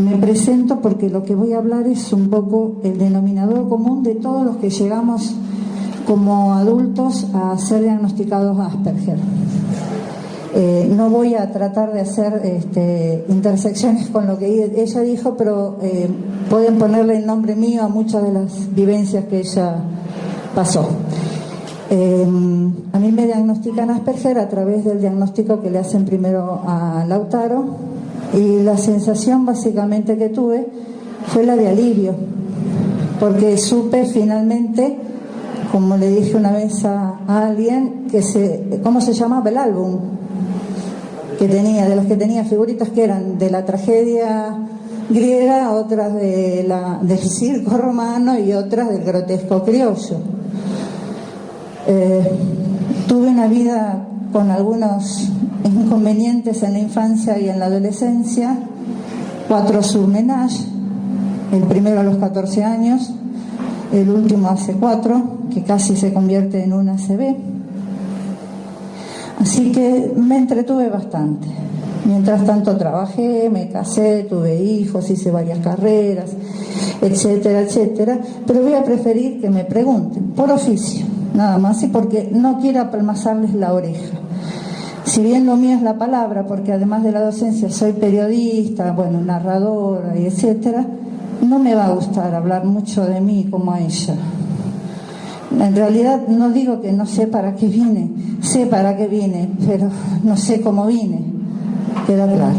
Me presento porque lo que voy a hablar es un poco el denominador común de todos los que llegamos como adultos a ser diagnosticados Asperger. No voy a tratar de hacer intersecciones con lo que ella dijo, pero pueden ponerle el nombre mío a muchas de las vivencias que ella pasó. A mí me diagnostican Asperger a través del diagnóstico que le hacen primero a Lautaro, y la sensación básicamente que tuve fue la de alivio, porque supe finalmente, como le dije una vez a alguien, cómo se llamaba el álbum que tenía, de los que tenía figuritas que eran de la tragedia griega, otras del circo romano y otras del grotesco criollo. Tuve una vida con algunos inconvenientes en la infancia y en la adolescencia, 4 surmenage, el primero a los 14 años, el último hace 4, que casi se convierte en un ACV. Así que me entretuve bastante. Mientras tanto trabajé, me casé, tuve hijos, hice varias carreras, etcétera, etcétera. Pero voy a preferir que me pregunten, por oficio, nada más, y porque no quiero apelmazarles la oreja. Si bien lo mío es la palabra, porque además de la docencia soy periodista, bueno, narradora y etcétera, no me va a gustar hablar mucho de mí como a ella. En realidad no digo que no sé para qué vine, sé para qué vine, pero no sé cómo vine, queda claro.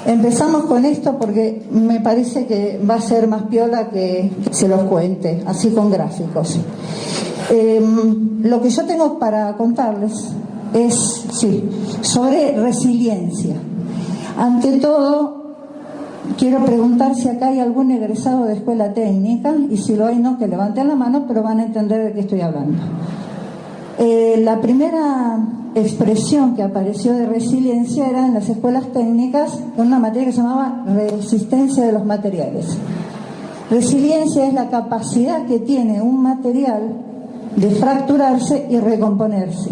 Empezamos con esto porque me parece que va a ser más piola que se los cuente, así con gráficos. Lo que yo tengo para contarles es, sobre resiliencia. Ante todo, quiero preguntar si acá hay algún egresado de escuela técnica, y si lo hay, no, que levanten la mano, pero van a entender de qué estoy hablando. La primera expresión que apareció de resiliencia era en las escuelas técnicas, en una materia que se llamaba resistencia de los materiales. Resiliencia es la capacidad que tiene un material de fracturarse y recomponerse.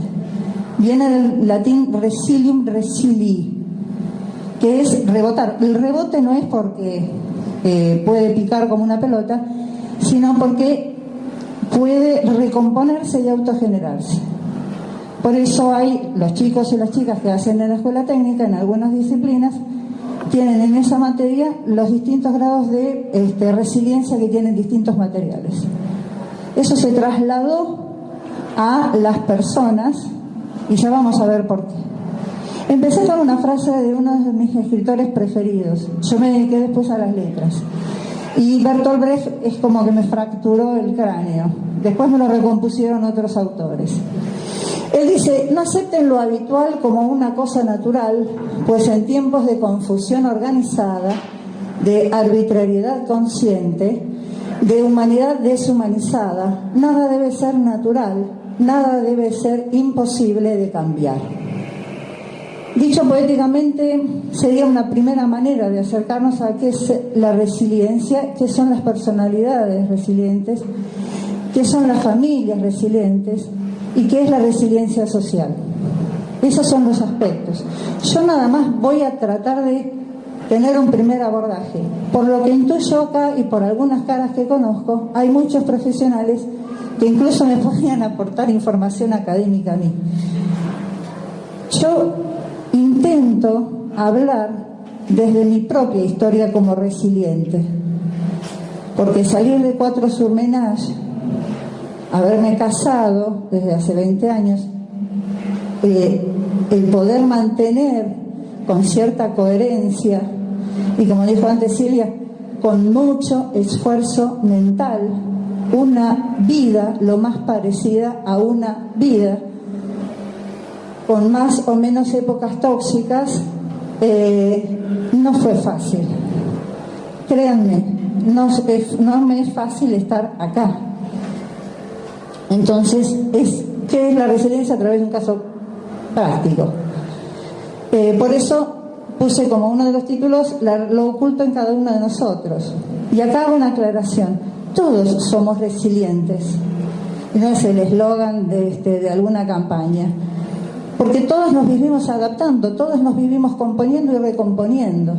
Viene del latín resilium resilii, que es rebotar. El rebote no es porque puede picar como una pelota, sino porque puede recomponerse y autogenerarse. Por eso hay los chicos y las chicas que hacen en la escuela técnica, en algunas disciplinas, tienen en esa materia los distintos grados de resiliencia que tienen distintos materiales. Eso se trasladó a las personas y ya vamos a ver por qué. Empecé con una frase de uno de mis escritores preferidos. Yo me dediqué después a las letras. Y Bertolt Brecht es como que me fracturó el cráneo. Después me lo recompusieron otros autores. Él dice: no acepten lo habitual como una cosa natural, pues en tiempos de confusión organizada, de arbitrariedad consciente, de humanidad deshumanizada, nada debe ser natural, nada debe ser imposible de cambiar. Dicho poéticamente, sería una primera manera de acercarnos a qué es la resiliencia, qué son las personalidades resilientes, qué son las familias resilientes y qué es la resiliencia social. Esos son los aspectos. Yo nada más voy a tratar de tener un primer abordaje. Por lo que intuyo acá y por algunas caras que conozco, hay muchos profesionales que incluso me podrían aportar información académica a mí. Yo intento hablar desde mi propia historia como resiliente, porque salir de 4 surmenage, haberme casado desde hace 20 años, el poder mantener con cierta coherencia y, como dijo antes Silvia, con mucho esfuerzo mental, una vida lo más parecida a una vida, con más o menos épocas tóxicas, no fue fácil. Créanme, no me es fácil estar acá. Entonces, ¿qué es la resiliencia? A través de un caso práctico. Por eso puse como uno de los títulos lo oculto en cada uno de nosotros. Y acá hago una aclaración: todos somos resilientes. No es el eslogan de alguna campaña, porque todos nos vivimos adaptando, todos nos vivimos componiendo y recomponiendo.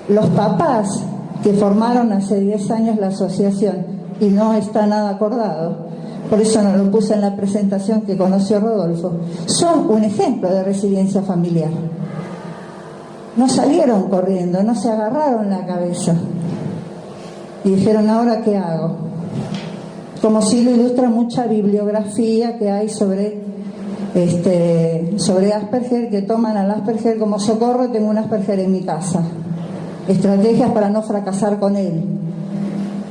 Los papás que formaron hace 10 años la asociación, y no está nada acordado, por eso no lo puse en la presentación que conoció Rodolfo, son un ejemplo de resiliencia familiar. No salieron corriendo, no se agarraron la cabeza y dijeron, ¿ahora qué hago? Como si lo ilustra mucha bibliografía que hay sobre Asperger, que toman al Asperger como socorro, tengo un Asperger en mi casa. Estrategias para no fracasar con él.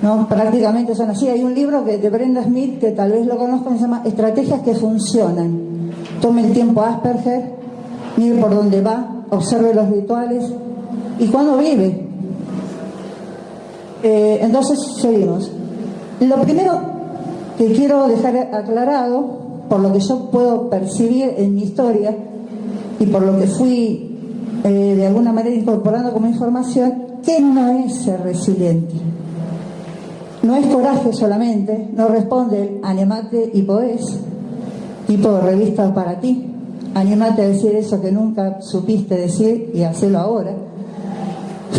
¿No? Prácticamente son así. Hay un libro de Brenda Smith, que tal vez lo conozcan, se llama Estrategias que funcionan. Tome el tiempo a Asperger, mire por dónde va, observe los rituales y cuándo vive. Entonces, seguimos. Lo primero que quiero dejar aclarado, por lo que yo puedo percibir en mi historia y por lo que fui de alguna manera incorporando como información, que no es ser resiliente. No es coraje solamente, no responde el animate y podés, tipo de revista para ti. Animate a decir eso que nunca supiste decir y hacelo ahora.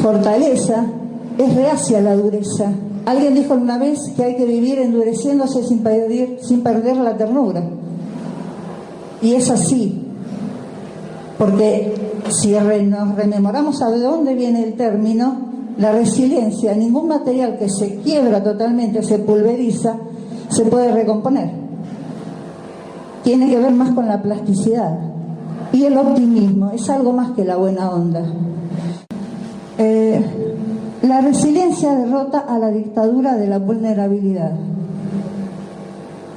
Fortaleza es reacia a la dureza. Alguien dijo una vez que hay que vivir endureciéndose sin perder la ternura. Y es así, porque si nos rememoramos a de dónde viene el término, la resiliencia, ningún material que se quiebra totalmente, se pulveriza, se puede recomponer. Tiene que ver más con la plasticidad. Y el optimismo es algo más que la buena onda. La resiliencia derrota a la dictadura de la vulnerabilidad.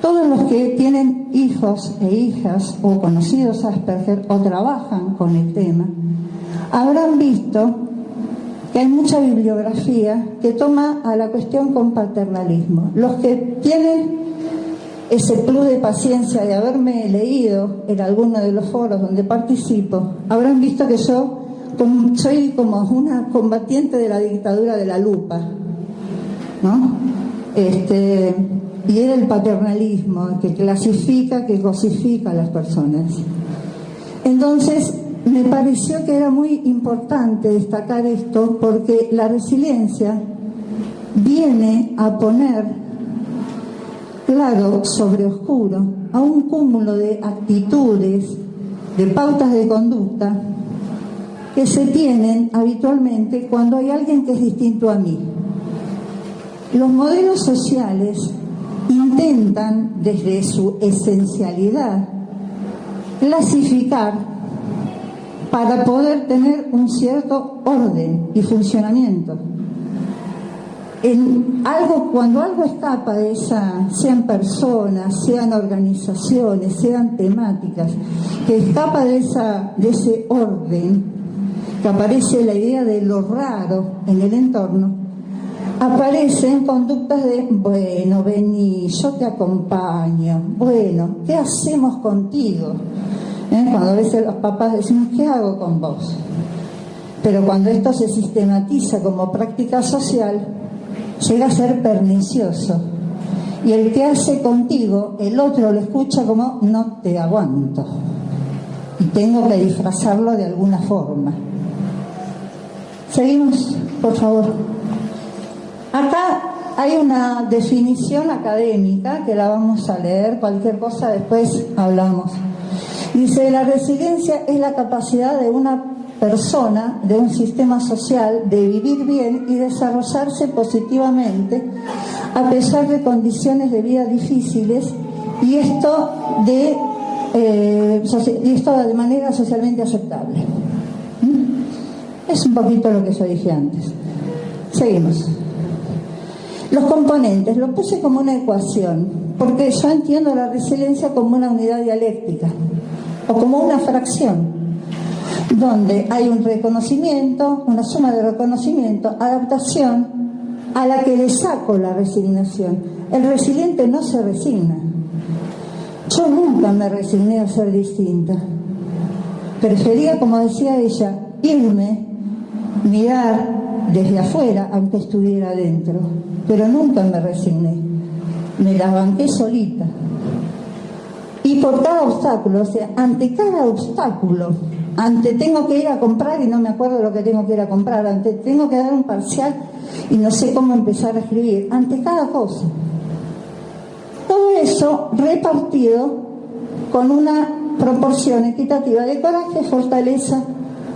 Todos los que tienen hijos e hijas o conocidos Asperger o trabajan con el tema habrán visto que hay mucha bibliografía que toma a la cuestión con paternalismo. Los que tienen ese plus de paciencia de haberme leído en alguno de los foros donde participo, habrán visto que yo soy como una combatiente de la dictadura de la lupa, ¿no? Y era el paternalismo que clasifica, que cosifica a las personas. Entonces, me pareció que era muy importante destacar esto porque la resiliencia viene a poner claro sobre oscuro a un cúmulo de actitudes, de pautas de conducta que se tienen habitualmente cuando hay alguien que es distinto a mí. Los modelos sociales intentan, desde su esencialidad, clasificar para poder tener un cierto orden y funcionamiento. Cuando algo escapa de esa, sean personas, sean organizaciones, sean temáticas, que escapa de ese orden, que aparece la idea de lo raro en el entorno, aparecen conductas de, bueno, vení, yo te acompaño, bueno, ¿qué hacemos contigo? Cuando a veces los papás decimos, ¿qué hago con vos? Pero cuando esto se sistematiza como práctica social, llega a ser pernicioso. Y el que hace contigo, el otro lo escucha como, no te aguanto. Y tengo que disfrazarlo de alguna forma. Seguimos, por favor. Acá hay una definición académica que la vamos a leer, cualquier cosa después hablamos. Dice, la resiliencia es la capacidad de una persona, de un sistema social, de vivir bien y desarrollarse positivamente a pesar de condiciones de vida difíciles y esto de manera socialmente aceptable. Es un poquito lo que yo dije antes. Seguimos. Los componentes, lo puse como una ecuación, porque yo entiendo la resiliencia como una unidad dialéctica o como una fracción, donde hay un reconocimiento, una suma de reconocimiento, adaptación, a la que le saco la resignación. El resiliente no se resigna. Yo nunca me resigné a ser distinta. Prefería, como decía ella, irme, mirar desde afuera, aunque estuviera adentro. Pero nunca me resigné. Me la banqué solita. Y por cada obstáculo, o sea, ante cada obstáculo ante tengo que ir a comprar y no me acuerdo lo que tengo que ir a comprar, ante tengo que dar un parcial y no sé cómo empezar a escribir, ante cada cosa. Todo eso repartido con una proporción equitativa de coraje, fortaleza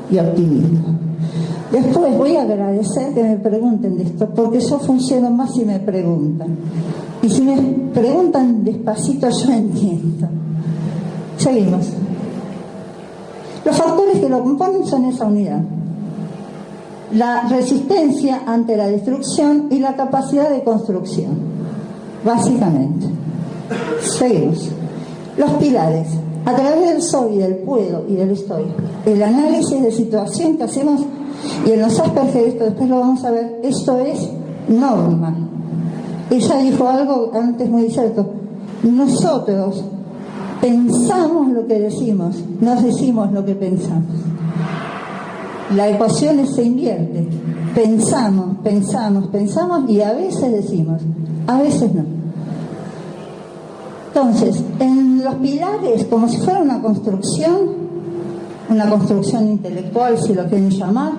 y optimismo. Después voy a agradecer que me pregunten de esto, porque yo funciono más si me preguntan. Y si me preguntan despacito, yo entiendo. Seguimos. Los factores que lo componen son esa unidad: la resistencia ante la destrucción y la capacidad de construcción, básicamente. Seguimos. Los pilares: a través del soy, del puedo y del estoy, el análisis de situación que hacemos, y en los Asperger, esto después lo vamos a ver, esto es norma. Ella dijo algo antes muy cierto: nosotros pensamos lo que decimos, no decimos lo que pensamos. La ecuación se invierte: pensamos, pensamos, pensamos, y a veces decimos, a veces no. Entonces, en los pilares, como si fuera una construcción intelectual, si lo quieren llamar,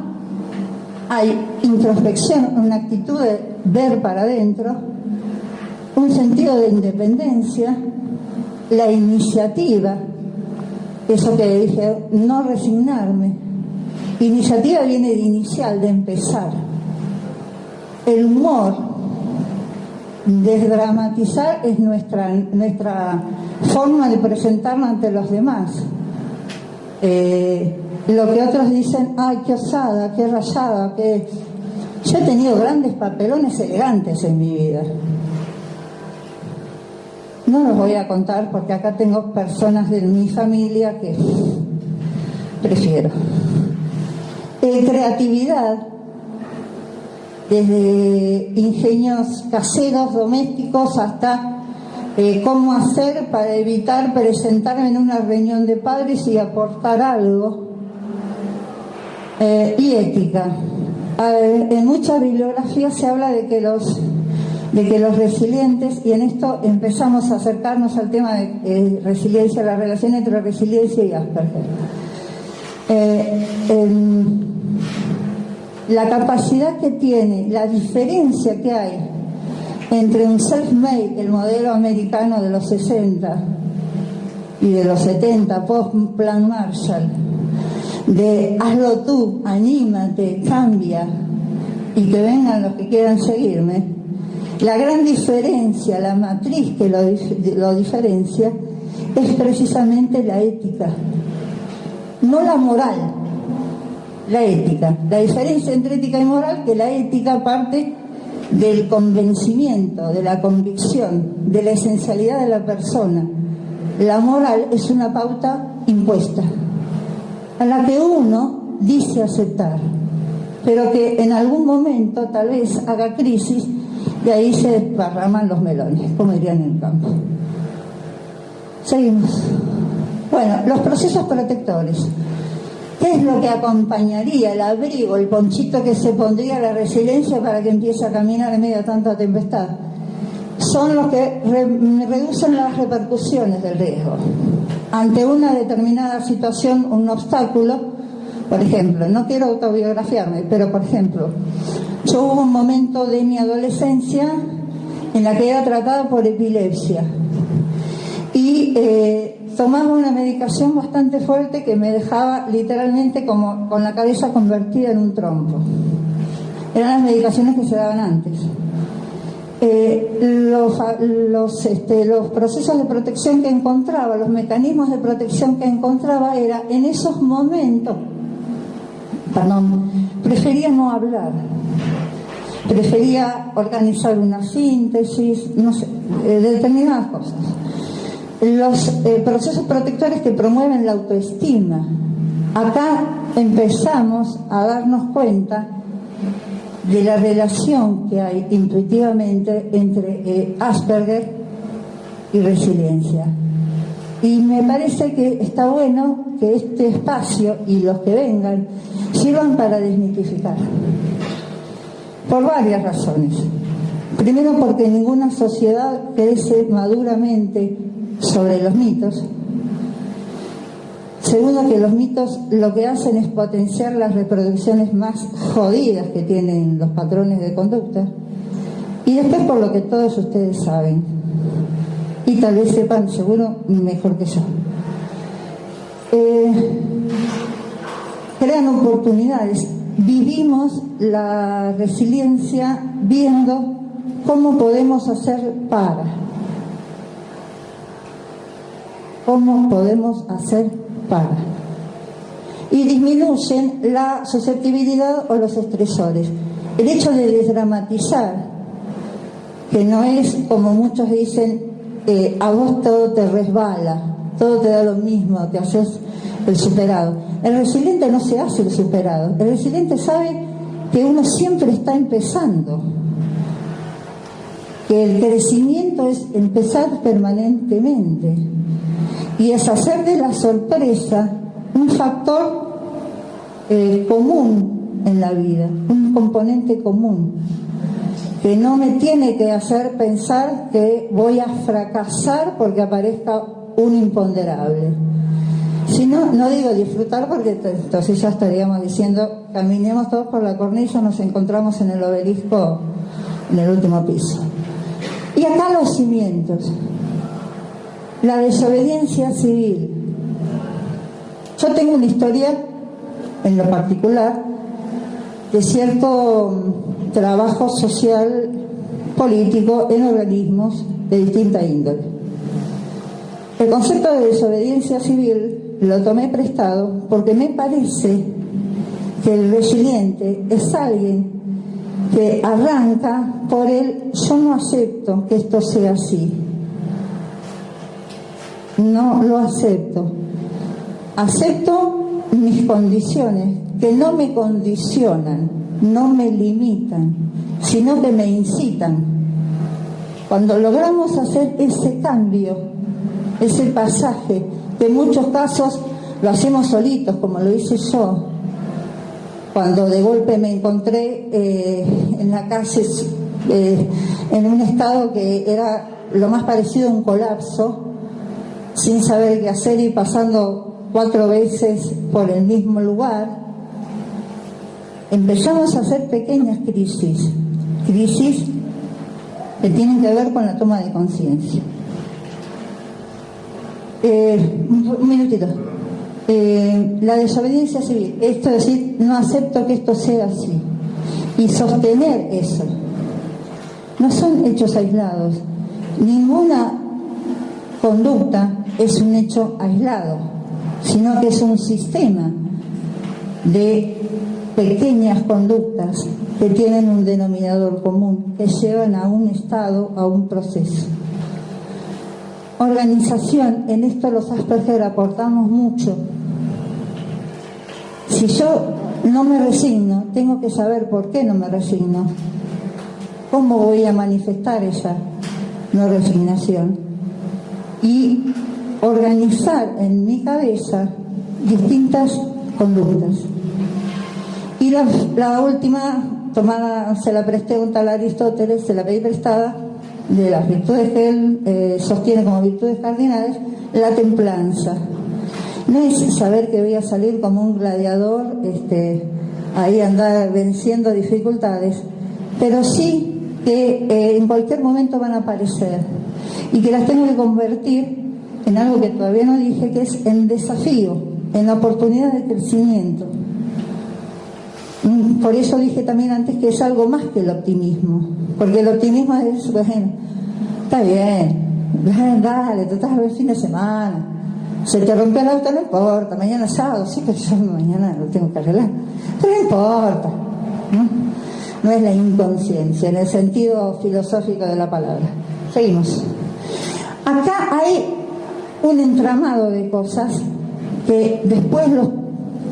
hay introspección, una actitud de ver para adentro, un sentido de independencia, la iniciativa, eso que dije, no resignarme. Iniciativa viene de inicial, de empezar. El humor, desdramatizar, es nuestra forma de presentarnos ante los demás. Lo que otros dicen, ay, qué osada, qué rayada, que... Yo he tenido grandes papelones elegantes en mi vida. No los voy a contar porque acá tengo personas de mi familia que prefiero. Creatividad, desde ingenios caseros, domésticos, hasta cómo hacer para evitar presentarme en una reunión de padres y aportar algo. Y ética. En muchas bibliografías se habla de que los resilientes, y en esto empezamos a acercarnos al tema de resiliencia, la relación entre resiliencia y Asperger. La capacidad que tiene, la diferencia que hay entre un self-made, el modelo americano de los 60 y de los 70, post-Plan Marshall, de hazlo tú, anímate, cambia y que vengan los que quieran seguirme. La gran diferencia, la matriz que lo diferencia, es precisamente la ética, no la moral, la ética. La diferencia entre ética y moral, que la ética parte del convencimiento, de la convicción, de la esencialidad de la persona. La moral es una pauta impuesta, a la que uno dice aceptar, pero que en algún momento tal vez haga crisis y ahí se desparraman los melones, como dirían en el campo. Seguimos. Bueno, los procesos protectores. ¿Qué es lo que acompañaría, el abrigo, el ponchito que se pondría a la resiliencia para que empiece a caminar en medio de tanta tempestad? Son los que reducen las repercusiones del riesgo. Ante una determinada situación, un obstáculo, por ejemplo, no quiero autobiografiarme, pero por ejemplo, yo hubo un momento de mi adolescencia en la que era tratada por epilepsia y tomaba una medicación bastante fuerte que me dejaba literalmente como con la cabeza convertida en un trompo. Eran las medicaciones que se daban antes. Los procesos de protección que encontraba, los mecanismos de protección que encontraba era en esos momentos, prefería no hablar, prefería organizar una síntesis, no sé, determinadas cosas. Los procesos protectores que promueven la autoestima. Acá empezamos a darnos cuenta de la relación que hay intuitivamente entre Asperger y resiliencia. Y me parece que está bueno que este espacio y los que vengan sirvan para desmitificar. Por varias razones. Primero, porque ninguna sociedad crece maduramente sobre los mitos. Segundo, que los mitos lo que hacen es potenciar las reproducciones más jodidas que tienen los patrones de conducta. Y después, por lo que todos ustedes saben, y tal vez sepan seguro mejor que yo, crean oportunidades. Vivimos la resiliencia viendo cómo podemos hacer y disminuyen la susceptibilidad o los estresores. El hecho de desdramatizar, que no es como muchos dicen, a vos todo te resbala, todo te da lo mismo, te haces el superado. El resiliente no se hace el superado. El resiliente sabe que uno siempre está empezando, que el crecimiento es empezar permanentemente y es hacer de la sorpresa un factor común en la vida, un componente común, que no me tiene que hacer pensar que voy a fracasar porque aparezca un imponderable. Si no, no digo disfrutar, porque entonces ya estaríamos diciendo caminemos todos por la cornisa, nos encontramos en el obelisco en el último piso. Y acá los cimientos, la desobediencia civil. Yo tengo una historia, en lo particular, de cierto trabajo social, político, en organismos de distinta índole. El concepto de desobediencia civil lo tomé prestado porque me parece que el resiliente es alguien que arranca por el yo no acepto que esto sea así, no lo acepto, acepto mis condiciones que no me condicionan, no me limitan, sino que me incitan. Cuando logramos hacer ese cambio, ese pasaje, que en muchos casos lo hacemos solitos, como lo hice yo, cuando de golpe me encontré en la calle en un estado que era lo más parecido a un colapso, sin saber qué hacer y pasando 4 veces por el mismo lugar, empezamos a hacer pequeñas crisis que tienen que ver con la toma de conciencia. Un minutito. La desobediencia civil, esto es decir, no acepto que esto sea así, y sostener eso. No son hechos aislados. Ninguna conducta es un hecho aislado, sino que es un sistema de pequeñas conductas que tienen un denominador común, que llevan a un estado, a un proceso. Organización, en esto los Asperger aportamos mucho. Si yo no me resigno, tengo que saber por qué no me resigno. ¿Cómo voy a manifestar esa no resignación? Y organizar en mi cabeza distintas conductas. Y la última, tomada, se la presté a un tal Aristóteles, se la pedí prestada, de las virtudes que él sostiene como virtudes cardinales, la templanza. No es saber que voy a salir como un gladiador, ahí andar venciendo dificultades, pero sí que en cualquier momento van a aparecer y que las tengo que convertir en algo que todavía no dije, que es en desafío, en oportunidad de crecimiento. Por eso dije también antes que es algo más que el optimismo, porque el optimismo es, bueno, está bien, dale, te estás a ver el fin de semana, se te rompió el auto, no importa, mañana es sábado, sí, pero yo mañana lo tengo que arreglar, pero no importa, ¿no? No es la inconsciencia en el sentido filosófico de la palabra. Seguimos. Acá hay un entramado de cosas que después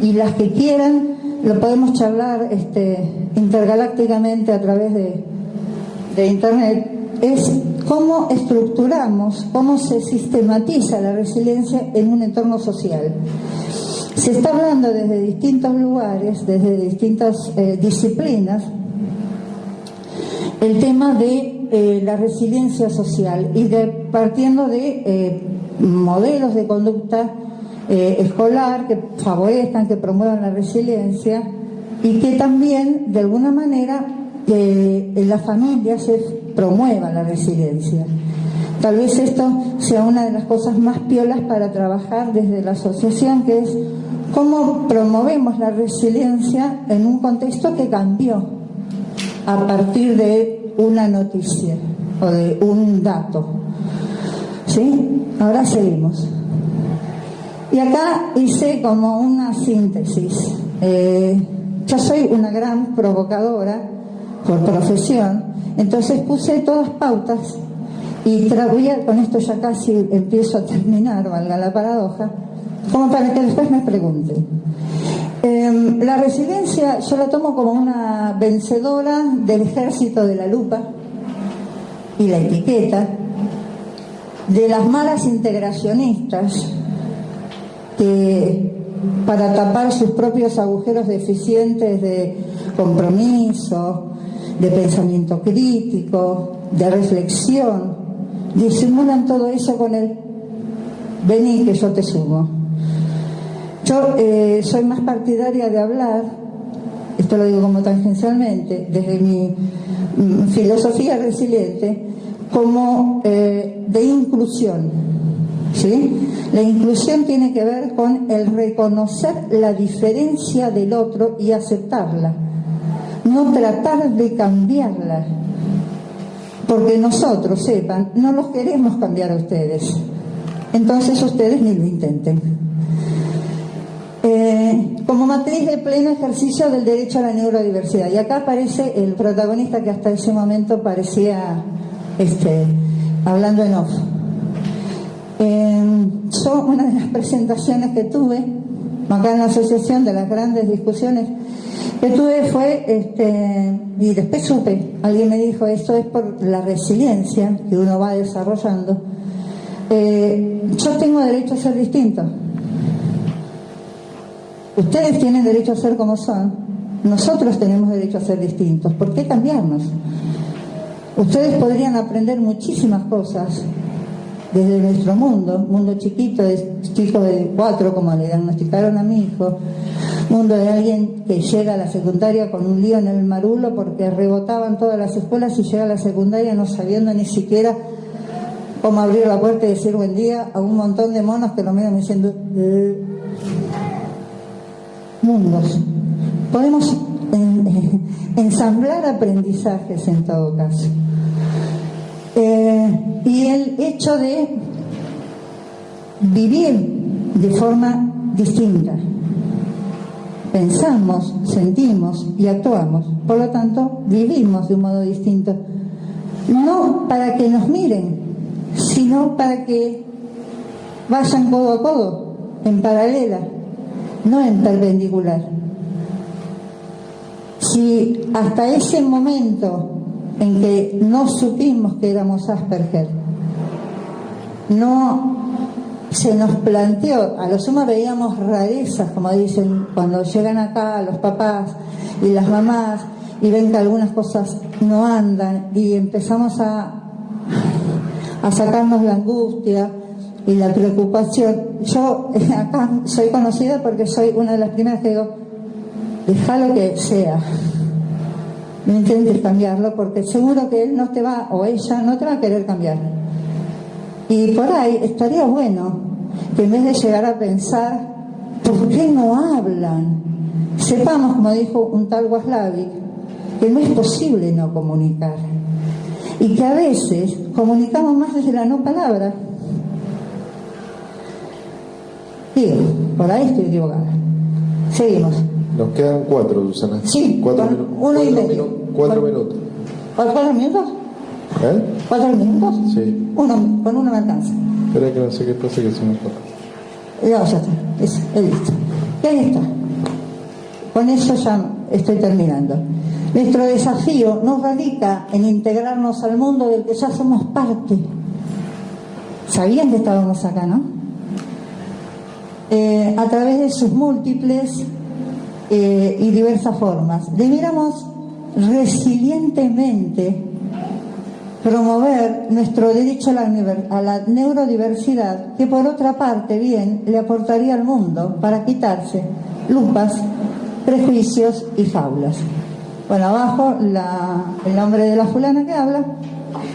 y las que quieran lo podemos charlar intergalácticamente a través de internet. Es cómo estructuramos, cómo se sistematiza la resiliencia en un entorno social. Se está hablando desde distintos lugares, desde distintas disciplinas, el tema de la resiliencia social y partiendo de modelos de conducta escolar, que favorezcan, que promuevan la resiliencia y que también, de alguna manera, en la familia se promueva la resiliencia. Tal vez esto sea una de las cosas más piolas para trabajar desde la asociación, que es cómo promovemos la resiliencia en un contexto que cambió a partir de una noticia o de un dato. ¿Sí? Ahora seguimos. Y acá hice como una síntesis. Yo soy una gran provocadora por profesión, entonces puse todas pautas y con esto ya casi empiezo a terminar, valga la paradoja, como para que después me pregunten. La resiliencia yo la tomo como una vencedora del ejército de la lupa y la etiqueta, de las malas integracionistas que, para tapar sus propios agujeros deficientes de compromiso, de pensamiento crítico, de reflexión, disimulan todo eso con el vení que yo te sumo. Yo soy más partidaria de hablar, esto lo digo como tangencialmente, desde mi filosofía resiliente, como de inclusión, ¿sí? La inclusión tiene que ver con el reconocer la diferencia del otro y aceptarla, no tratar de cambiarla, porque nosotros, sepan, no los queremos cambiar a ustedes, entonces ustedes ni lo intenten. Como matriz de pleno ejercicio del derecho a la neurodiversidad, y acá aparece el protagonista que hasta ese momento parecía hablando en off. Yo, una de las presentaciones que tuve acá en la asociación, de las grandes discusiones que tuve, fue y después supe, alguien me dijo, esto es por la resiliencia que uno va desarrollando. Yo tengo derecho a ser distinto, ustedes tienen derecho a ser como son, nosotros tenemos derecho a ser distintos. ¿Por qué cambiarnos? Ustedes podrían aprender muchísimas cosas desde nuestro mundo chiquito, chico de 4, como le diagnosticaron a mi hijo, mundo de alguien que llega a la secundaria con un lío en el marulo porque rebotaban todas las escuelas y llega a la secundaria no sabiendo ni siquiera cómo abrir la puerta y decir buen día a un montón de monos que lo miran diciendo mundos. Podemos ensamblar aprendizajes en todo caso. Y el hecho de vivir de forma distinta. Pensamos, sentimos y actuamos. Por lo tanto, vivimos de un modo distinto. No para que nos miren, sino para que vayan codo a codo, en paralela, no en perpendicular. Si hasta ese momento en que no supimos que éramos Asperger, no se nos planteó, a lo sumo veíamos rarezas, como dicen, cuando llegan acá los papás y las mamás y ven que algunas cosas no andan y empezamos a sacarnos la angustia y la preocupación. Yo acá soy conocida porque soy una de las primeras que digo, déjalo que sea, no intentes cambiarlo porque seguro que él no te va, o ella no te va a querer cambiar. Y por ahí estaría bueno que en vez de llegar a pensar ¿por qué no hablan?, sepamos, como dijo un tal Waslavic, que no es posible no comunicar y que a veces comunicamos más desde la no palabra. Digo, por ahí estoy equivocada. Seguimos. Nos quedan 4, Susana. Sí, 4 minutos. 4 minutos. ¿4 minutos? ¿Eh? ¿4 minutos? Sí. Con uno me alcanza. Espera que no sé qué pasa, que se me escapa. No, ya está. Es listo. Y ahí está. Con eso ya estoy terminando. Nuestro desafío no radica en integrarnos al mundo del que ya somos parte. Sabían que estábamos acá, ¿no? A través de sus múltiples y diversas formas. Debiéramos resilientemente promover nuestro derecho a la neurodiversidad, que por otra parte bien le aportaría al mundo para quitarse lupas, prejuicios y faulas. Bueno, abajo el nombre de la fulana que habla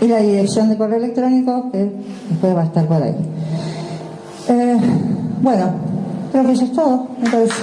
y la dirección de correo electrónico, que después va a estar por ahí. Bueno, creo que eso es todo, me parece.